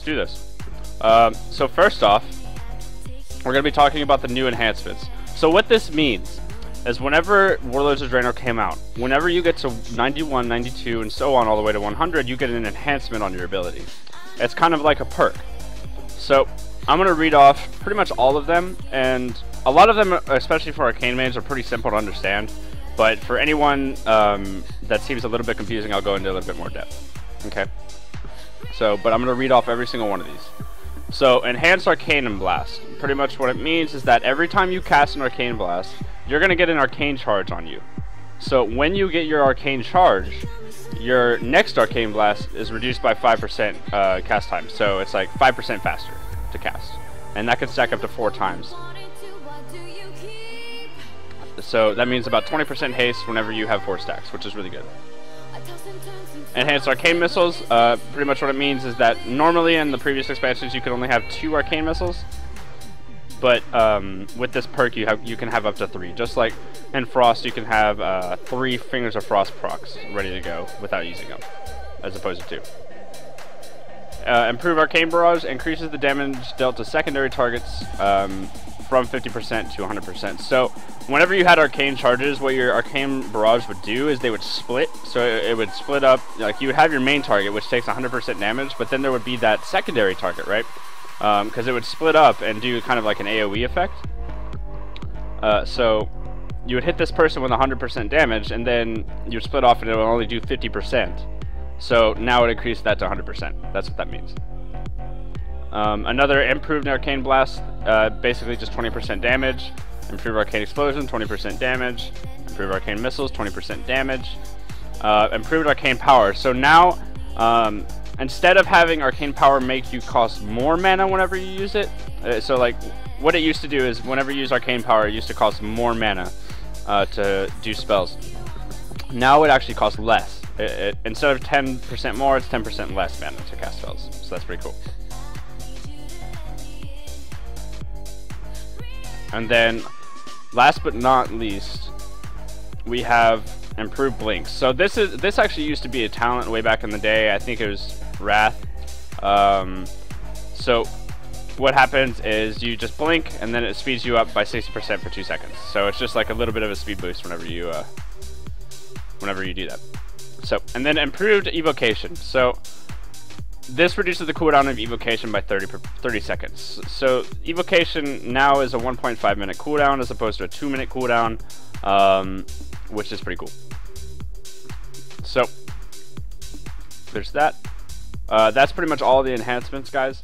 let's do this. So first off, we're going to be talking about the new enhancements. So what this means is whenever Warlords of Draenor came out, whenever you get to 91, 92, and so on all the way to 100, you get an enhancement on your ability. It's kind of like a perk. So I'm going to read off pretty much all of them, and a lot of them, especially for Arcane Mage, are pretty simple to understand. But for anyone that seems a little bit confusing, I'll go into a little bit more depth. Okay. So, but I'm going to read off every single one of these. So, Enhanced Arcane Blast. Pretty much what it means is that every time you cast an Arcane Blast, you're going to get an Arcane Charge on you. So, when you get your Arcane Charge, your next Arcane Blast is reduced by 5% cast time. So, it's like 5% faster to cast. And that can stack up to 4 times. So, that means about 20% haste whenever you have 4 stacks, which is really good. Enhanced Arcane Missiles, pretty much what it means is that normally in the previous expansions you could only have 2 Arcane Missiles, but with this perk you can have up to 3. Just like in Frost you can have 3 Fingers of Frost procs ready to go without using them, as opposed to 2. Improved Arcane Barrage increases the damage dealt to secondary targets from 50% to 100%. So whenever you had arcane charges, what your Arcane Barrage would do is they would split. So it would split up, like you would have your main target, which takes 100% damage, but then there would be that secondary target, right? Because it would split up and do kind of like an AoE effect. So you would hit this person with 100% damage, and then you would split off and it would only do 50%. So now it increased that to 100%. That's what that means. Another improved Arcane Blast, basically just 20% damage. Improved Arcane Explosion, 20% damage. Improved Arcane Missiles, 20% damage. Improved Arcane Power. So now, instead of having Arcane Power make you cost more mana whenever you use it, so like what it used to do is whenever you use Arcane Power, it used to cost more mana to do spells. Now it actually costs less. Instead of 10% more, it's 10% less mana to cast spells. So that's pretty cool. And then, last but not least, we have improved blinks. So this actually used to be a talent way back in the day. I think it was Wrath. So what happens is you just blink, and then it speeds you up by 60% for 2 seconds. So it's just like a little bit of a speed boost whenever you do that. So, and then improved evocation. So this reduces the cooldown of evocation by 30 seconds. So evocation now is a 1.5 minute cooldown as opposed to a 2-minute cooldown, which is pretty cool. So there's that. That's pretty much all the enhancements, guys.